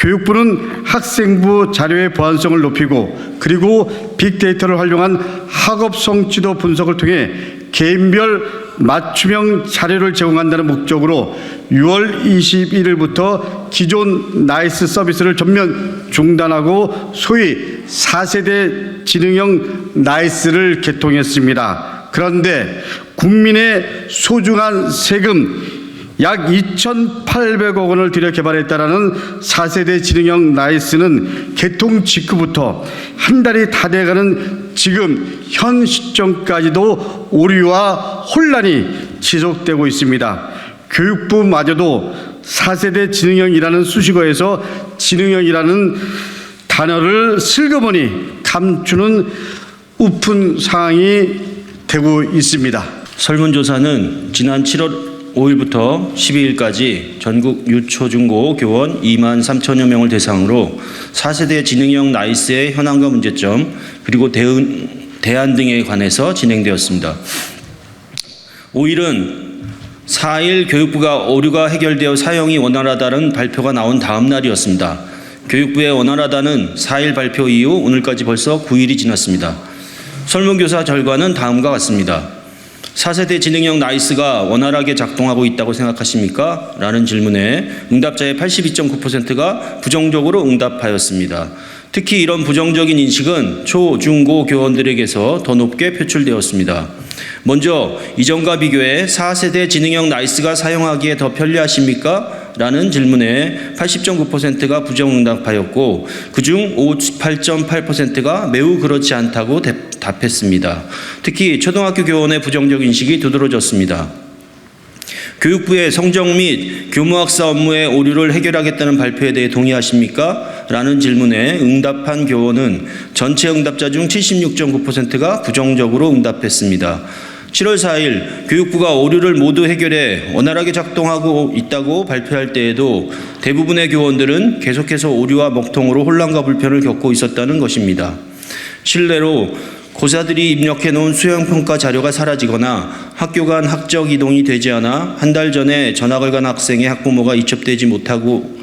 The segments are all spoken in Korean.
교육부는 학생부 자료의 보안성을 높이고 그리고 빅데이터를 활용한 학업 성취도 분석을 통해 개인별 맞춤형 자료를 제공한다는 목적으로 6월 21일부터 기존 나이스 서비스를 전면 중단하고 소위 4세대 지능형 나이스를 개통했습니다. 그런데 국민의 소중한 세금 약 2,800억 원을 들여 개발했다라는 4세대 지능형 나이스는 개통 직후부터 한 달이 다 돼가는 지금 현 시점까지도 오류와 혼란이 지속되고 있습니다. 교육부마저도 4세대 지능형이라는 수식어에서 지능형이라는 단어를 슬그머니 감추는 우픈 상황이 되고 있습니다. 설문조사는 지난 7월 5일부터 12일까지 전국 유초중고 교원 2만 3천여 명을 대상으로 4세대 지능형 나이스의 현황과 문제점 그리고 대안 등에 관해서 진행되었습니다. 5일은 4일 교육부가 오류가 해결되어 사용이 원활하다는 발표가 나온 다음 날이었습니다. 교육부의 원활하다는 4일 발표 이후 오늘까지 벌써 9일이 지났습니다. 설문조사 결과는 다음과 같습니다. 4세대 지능형 나이스가 원활하게 작동하고 있다고 생각하십니까? 라는 질문에 응답자의 82.9%가 부정적으로 응답하였습니다. 특히 이런 부정적인 인식은 초, 중, 고 교원들에게서 더 높게 표출되었습니다. 먼저 이전과 비교해 4세대 지능형 나이스가 사용하기에 더 편리하십니까? 라는 질문에 80.9%가 부정응답하였고 그중 58.8%가 매우 그렇지 않다고 답했습니다. 특히 초등학교 교원의 부정적 인식이 두드러졌습니다. 교육부의 성적 및 교무학사 업무의 오류를 해결하겠다는 발표에 대해 동의하십니까? 라는 질문에 응답한 교원은 전체 응답자 중 76.9%가 부정적으로 응답했습니다. 7월 4일 교육부가 오류를 모두 해결해 원활하게 작동하고 있다고 발표할 때에도 대부분의 교원들은 계속해서 오류와 먹통으로 혼란과 불편을 겪고 있었다는 것입니다. 실례로 고사들이 입력해 놓은 수행평가 자료가 사라지거나 학교 간 학적 이동이 되지 않아 한 달 전에 전학을 간 학생의 학부모가 이첩되지 못하고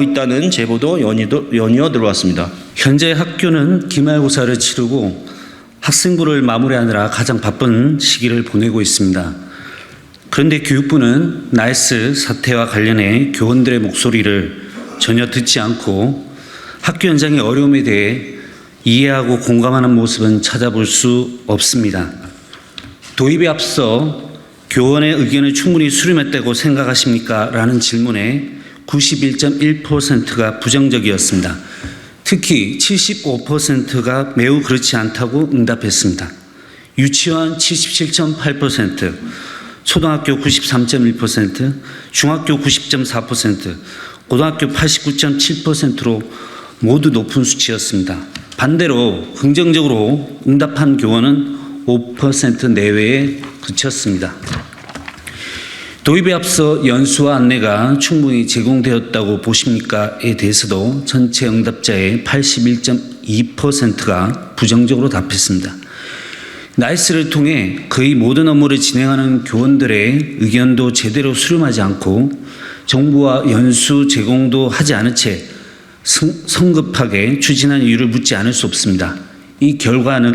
있다는 제보도 연이어 들어왔습니다. 현재 학교는 기말고사를 치르고 학생부를 마무리하느라 가장 바쁜 시기를 보내고 있습니다. 그런데 교육부는 나이스 사태와 관련해 교원들의 목소리를 전혀 듣지 않고 학교 현장의 어려움에 대해 이해하고 공감하는 모습은 찾아볼 수 없습니다. 도입에 앞서 교원의 의견을 충분히 수렴했다고 생각하십니까? 라는 질문에 91.1%가 부정적이었습니다. 특히 75%가 매우 그렇지 않다고 응답했습니다. 유치원 77.8%, 초등학교 93.1%, 중학교 90.4%, 고등학교 89.7%로 모두 높은 수치였습니다. 반대로 긍정적으로 응답한 교원은 5% 내외에 그쳤습니다. 도입에 앞서 연수와 안내가 충분히 제공되었다고 보십니까?에 대해서도 전체 응답자의 81.2%가 부정적으로 답했습니다. 나이스를 통해 거의 모든 업무를 진행하는 교원들의 의견도 제대로 수렴하지 않고 정부와 연수 제공도 하지 않은 채 성급하게 추진한 이유를 묻지 않을 수 없습니다. 이 결과는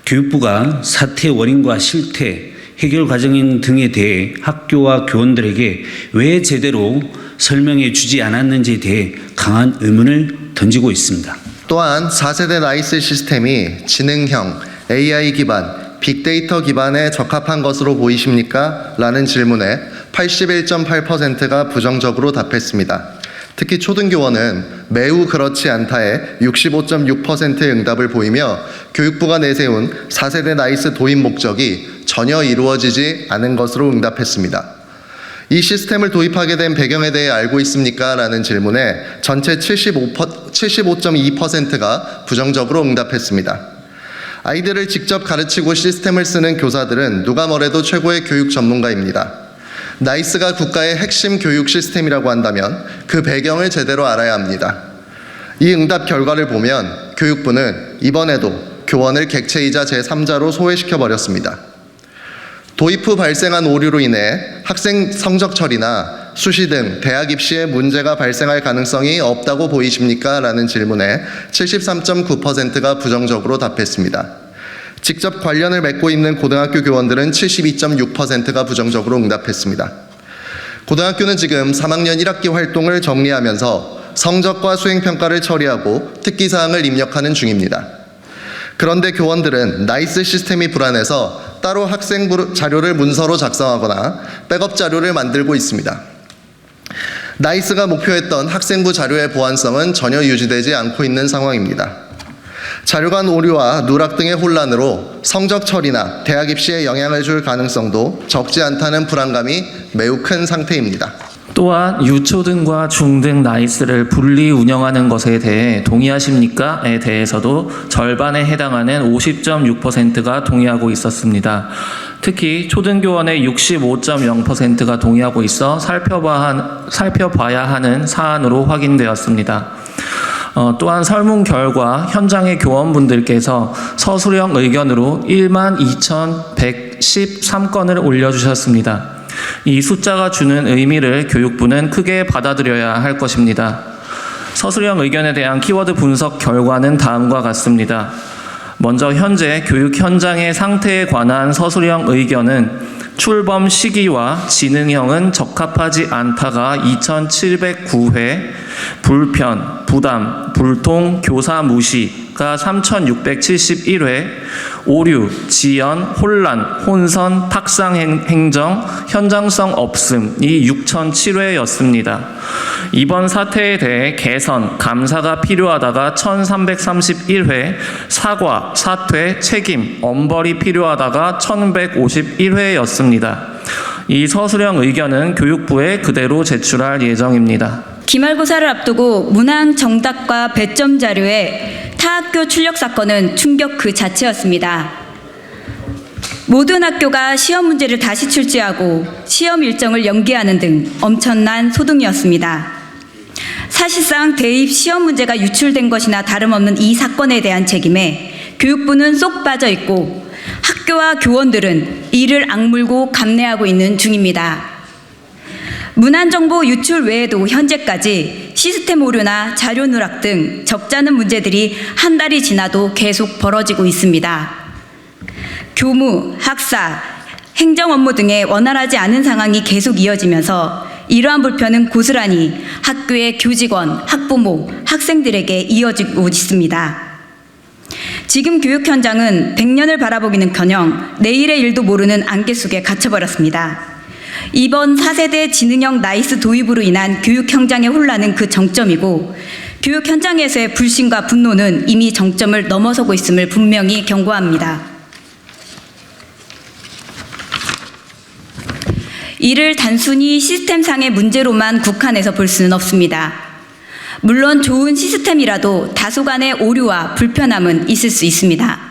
교육부가 사태의 원인과 실태, 해결 과정 등에 대해 학교와 교원들에게 왜 제대로 설명해 주지 않았는지에 대해 강한 의문을 던지고 있습니다. 또한 4세대 나이스 시스템이 지능형, AI 기반, 빅데이터 기반에 적합한 것으로 보이십니까? 라는 질문에 81.8%가 부정적으로 답했습니다. 특히 초등교원은 매우 그렇지 않다에 65.6%의 응답을 보이며 교육부가 내세운 4세대 나이스 도입 목적이 전혀 이루어지지 않은 것으로 응답했습니다. 이 시스템을 도입하게 된 배경에 대해 알고 있습니까? 라는 질문에 전체 75.2%가 부정적으로 응답했습니다. 아이들을 직접 가르치고 시스템을 쓰는 교사들은 누가 뭐래도 최고의 교육 전문가입니다. 나이스가 국가의 핵심 교육 시스템이라고 한다면 그 배경을 제대로 알아야 합니다. 이 응답 결과를 보면 교육부는 이번에도 교원을 객체이자 제3자로 소외시켜버렸습니다. 도입 후 발생한 오류로 인해 학생 성적 처리나 수시 등 대학 입시에 문제가 발생할 가능성이 없다고 보이십니까? 라는 질문에 73.9%가 부정적으로 답했습니다. 직접 관련을 맺고 있는 고등학교 교원들은 72.6%가 부정적으로 응답했습니다. 고등학교는 지금 3학년 1학기 활동을 정리하면서 성적과 수행평가를 처리하고 특기사항을 입력하는 중입니다. 그런데 교원들은 나이스 시스템이 불안해서 따로 학생 자료를 문서로 작성하거나 백업 자료를 만들고 있습니다. 나이스가 목표했던 학생부 자료의 보안성은 전혀 유지되지 않고 있는 상황입니다. 자료 간 오류와 누락 등의 혼란으로 성적 처리나 대학 입시에 영향을 줄 가능성도 적지 않다는 불안감이 매우 큰 상태입니다. 또한 유초등과 중등 나이스를 분리 운영하는 것에 대해 동의하십니까?에 대해서도 절반에 해당하는 50.6%가 동의하고 있었습니다. 특히 초등교원의 65.0%가 동의하고 있어 살펴봐야 하는 사안으로 확인되었습니다. 또한 설문 결과 현장의 교원분들께서 서술형 의견으로 12,113건을 올려주셨습니다. 이 숫자가 주는 의미를 교육부는 크게 받아들여야 할 것입니다. 서술형 의견에 대한 키워드 분석 결과는 다음과 같습니다. 먼저 현재 교육 현장의 상태에 관한 서술형 의견은 출범 시기와 지능형은 적합하지 않다가 2,709회, 불편, 부담, 불통, 교사 무시가 3,671회, 오류, 지연, 혼란, 혼선, 탁상 행정, 현장성 없음이 6,007회였습니다. 이번 사태에 대해 개선, 감사가 필요하다가 1,331회, 사과, 사퇴, 책임, 엄벌이 필요하다가 1,151회였습니다. 이 서술형 의견은 교육부에 그대로 제출할 예정입니다. 기말고사를 앞두고 문항 정답과 배점 자료의 타학교 출력 사건은 충격 그 자체였습니다. 모든 학교가 시험 문제를 다시 출제하고 시험 일정을 연기하는 등 엄청난 소동이었습니다. 사실상 대입 시험 문제가 유출된 것이나 다름없는 이 사건에 대한 책임에 교육부는 쏙 빠져 있고 학교와 교원들은 이를 악물고 감내하고 있는 중입니다. 문안정보 유출 외에도 현재까지 시스템 오류나 자료 누락 등 적잖은 문제들이 한 달이 지나도 계속 벌어지고 있습니다. 교무, 학사, 행정 업무 등의 원활하지 않은 상황이 계속 이어지면서 이러한 불편은 고스란히 학교의 교직원, 학부모, 학생들에게 이어지고 있습니다. 지금 교육 현장은 100년을 바라보기는커녕 내일의 일도 모르는 안개 속에 갇혀버렸습니다. 이번 4세대 지능형 나이스 도입으로 인한 교육 현장의 혼란은 그 정점이고 교육 현장에서의 불신과 분노는 이미 정점을 넘어서고 있음을 분명히 경고합니다. 이를 단순히 시스템상의 문제로만 국한해서 볼 수는 없습니다. 물론 좋은 시스템이라도 다소간의 오류와 불편함은 있을 수 있습니다.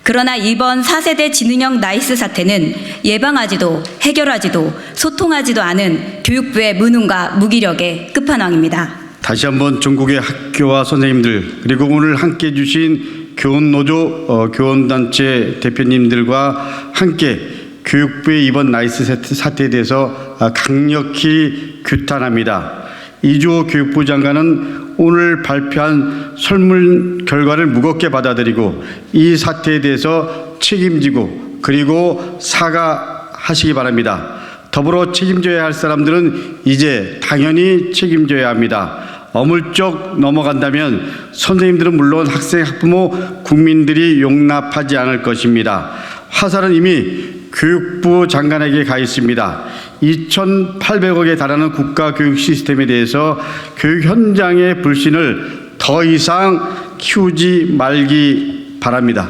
그러나 이번 4세대 지능형 나이스 사태는 예방하지도 해결하지도 소통하지도 않은 교육부의 무능과 무기력의 끝판왕입니다. 다시 한번 전국의 학교와 선생님들 그리고 오늘 함께해 주신 교원노조 교원단체 대표님들과 함께 교육부의 이번 나이스 사태에 대해서 강력히 규탄합니다. 이주호 교육부 장관은 오늘 발표한 설문 결과를 무겁게 받아들이고 이 사태에 대해서 책임지고 그리고 사과하시기 바랍니다. 더불어 책임져야 할 사람들은 이제 당연히 책임져야 합니다. 어물쩍 넘어간다면 선생님들은 물론 학생, 학부모, 국민들이 용납하지 않을 것입니다. 화살은 이미 교육부 장관에게 가 있습니다. 2,800억에 달하는 국가교육 시스템에 대해서 교육 현장의 불신을 더 이상 키우지 말기 바랍니다.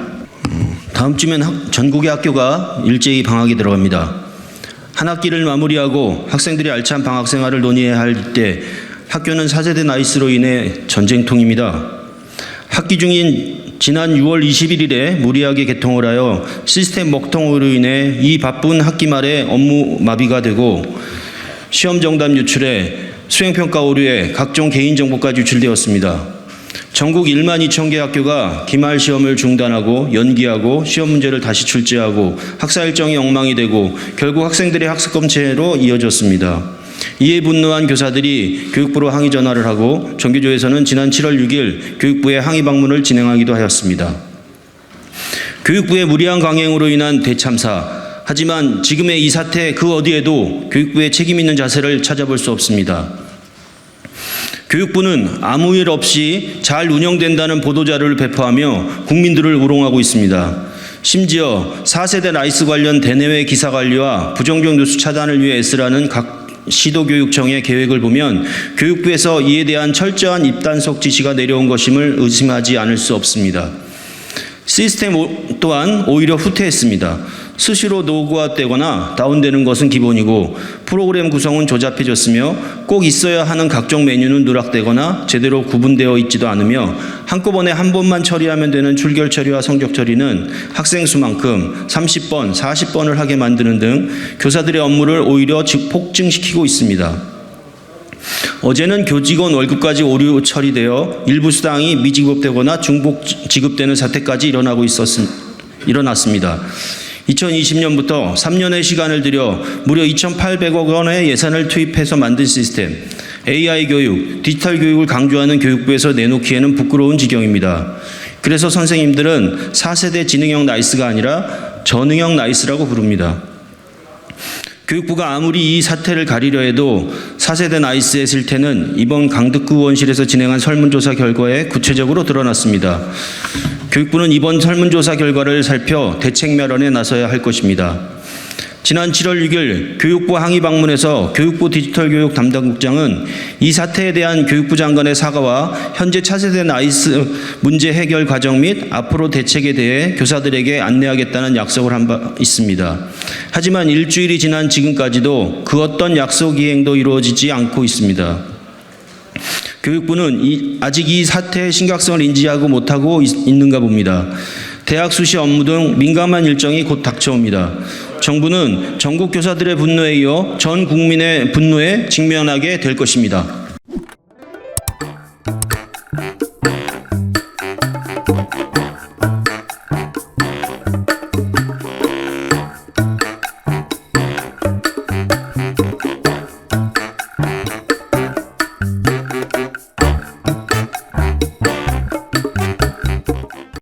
다음 주면 전국의 학교가 일제히 방학이 들어갑니다. 한 학기를 마무리하고 학생들이 알찬 방학 생활을 논의해야 할 때 학교는 4세대 나이스로 인해 전쟁통입니다. 학기 중인 지난 6월 21일에 무리하게 개통을 하여 시스템 먹통으로 인해 이 바쁜 학기 말에 업무 마비가 되고 시험 정답 유출에 수행평가 오류에 각종 개인정보까지 유출되었습니다. 전국 1만 2천 개 학교가 기말 시험을 중단하고 연기하고 시험 문제를 다시 출제하고 학사 일정이 엉망이 되고 결국 학생들의 학습 검체로 이어졌습니다. 이에 분노한 교사들이 교육부로 항의 전화를 하고 전교조에서는 지난 7월 6일 교육부에 항의 방문을 진행하기도 하였습니다. 교육부의 무리한 강행으로 인한 대참사, 하지만 지금의 이 사태 그 어디에도 교육부의 책임 있는 자세를 찾아볼 수 없습니다. 교육부는 아무 일 없이 잘 운영된다는 보도자료를 배포하며 국민들을 우롱하고 있습니다. 심지어 4세대 라이스 관련 대내외 기사 관리와 부정적 뉴스 차단을 위해 애쓰라는 각 시도교육청의 계획을 보면 교육부에서 이에 대한 철저한 입단속 지시가 내려온 것임을 의심하지 않을 수 없습니다. 시스템 또한 오히려 후퇴했습니다. 수시로 노후화되거나 다운되는 것은 기본이고 프로그램 구성은 조잡해졌으며 꼭 있어야 하는 각종 메뉴는 누락되거나 제대로 구분되어 있지도 않으며 한꺼번에 한 번만 처리하면 되는 출결 처리와 성적 처리는 학생 수만큼 30번, 40번을 하게 만드는 등 교사들의 업무를 오히려 폭증시키고 있습니다. 어제는 교직원 월급까지 오류 처리되어 일부 수당이 미지급되거나 중복 지급되는 사태까지 일어났습니다. 2020년부터 3년의 시간을 들여 무려 2,800억 원의 예산을 투입해서 만든 시스템, AI 교육, 디지털 교육을 강조하는 교육부에서 내놓기에는 부끄러운 지경입니다. 그래서 선생님들은 4세대 지능형 나이스가 아니라 전능형 나이스라고 부릅니다. 교육부가 아무리 이 사태를 가리려 해도 4세대 나이스의 실태는 이번 강덕구 의원실에서 진행한 설문조사 결과에 구체적으로 드러났습니다. 교육부는 이번 설문조사 결과를 살펴 대책 마련에 나서야 할 것입니다. 지난 7월 6일 교육부 항의 방문에서 교육부 디지털 교육 담당국장은 이 사태에 대한 교육부 장관의 사과와 현재 차세대 나이스 문제 해결 과정 및 앞으로 대책에 대해 교사들에게 안내하겠다는 약속을 한 바 있습니다. 하지만 일주일이 지난 지금까지도 그 어떤 약속 이행도 이루어지지 않고 있습니다. 교육부는 아직 이 사태의 심각성을 인지하고 못하고 있는가 봅니다. 대학 수시 업무 등 민감한 일정이 곧 닥쳐옵니다. 정부는 전국 교사들의 분노에 이어 전 국민의 분노에 직면하게 될 것입니다.